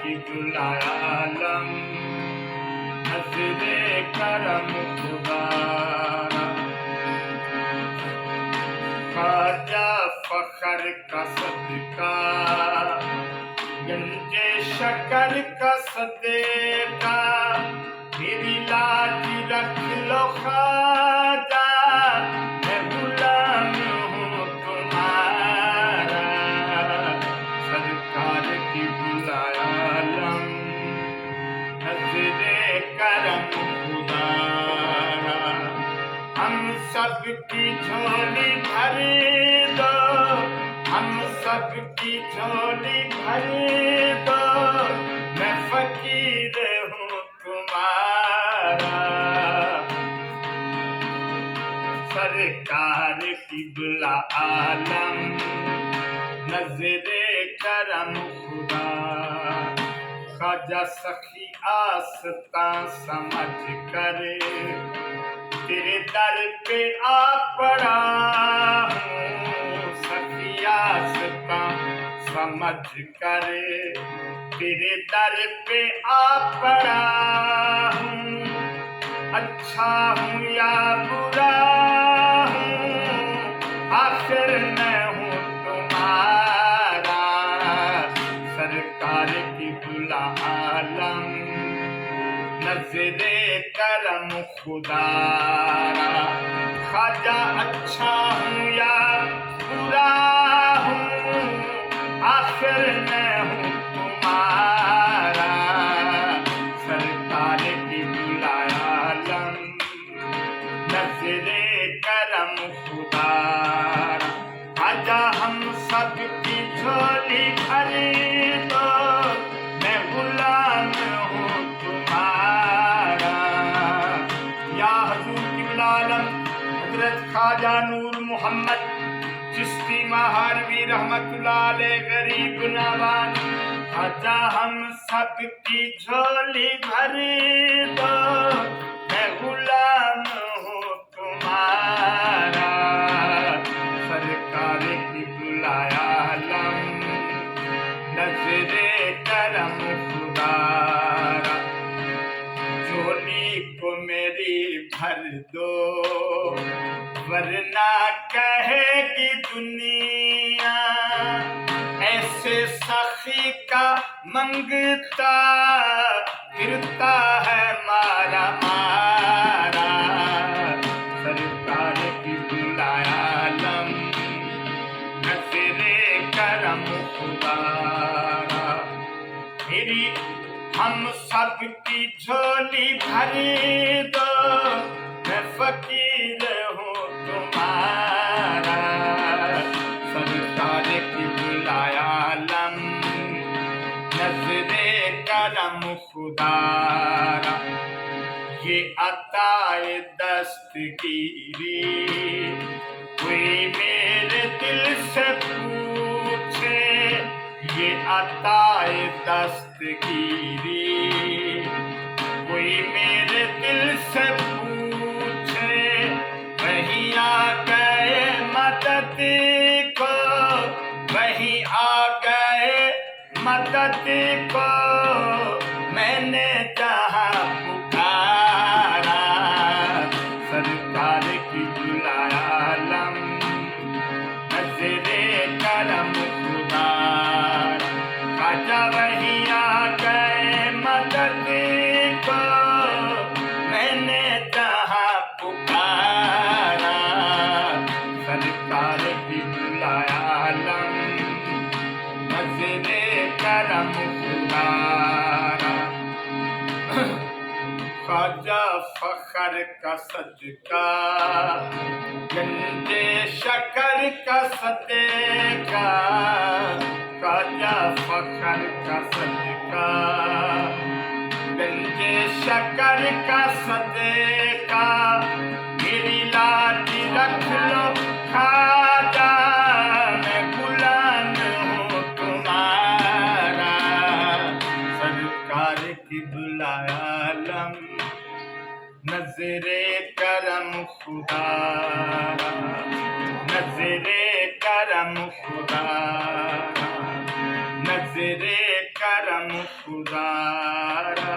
की बुलालम नजरे करम खुदा ख्वाजा फखर का सदका गंजे शकर का सदेका मेरी लाज रख लो ख्वाजा मैं गुलाम हूँ तुम्हारा सरकार की बुलालम नजरे करम खुदा हम सबकी झोली भर दो हम सबकी झोली भर दो मैं फकीर हूँ तुम्हारा सरकार की बुलालम नजरे करम खुदा ख्वाजा सखी आस्था समझ कर तेरे दर पे आ पड़ा हूँ सखी आस्था समझ कर तेरे दर पे आ पड़ा हूँ अच्छा हूँ या बुरा हूँ आखिर मैं हूँ तुम्हारा सरकार की बुलालम नजरे करम खुदा ख्वाजा अच्छा हूँ या बुरा हूँ आखिर मैं हूँ तुम्हारा सरकार की बुलालम नजरे करम खुदा ख्वाजा हम सबकी झोली भर दो मैं गुलाम हूँ तुम्हारा या हुजूर की बुलालम हजरत ख्वाजा नूर मोहम्मद चिश्ती महारवी रहमतुल्लाह अलैह गरीब नवाज ख्वाजा हम सबकी झोली भर दो मैं गुलाम हूँ तुम्हारा सरकार की बुलालम नजरे करम खुदा झोली को मेरी भर दो वरना कहेगी दुनिया ऐसे सखी का मंगता फिरता है मारा मारा सरकार की बुलालम नजरे करम खुदा मेरी हम सबकी झोली भर दो मैं फकीर हूँ तुम्हारा सरकार की बुलालम नजरे करम खुदा ये अताए दस्तगीरी कोई मेरे दिल से पूछे ये अताए दस्तगीरी कोई मेरे दिल से पूछे वहीं आ गए मदद को वहीं आ गए मदद को मैंने जहाँ पुकारा सरकार की बुलालम नजरे करम खुदा ख्वाजा वहीं आ गए मदद को मैंने जहाँ पुकारा सरकार की बुलालम नजरे करम खुदा ख्वाजा फखर का सदका गंजे शकर का सदेका ख्वाजा फखर का सदका गंजे शकर का सदेका मेरी लाज रख लो ख्वाजा मैं गुलाम हूँ तुम्हारा सरकार की बुलालम नजरे करम खुदा नजरे करम खुदा नजरे करम उदारा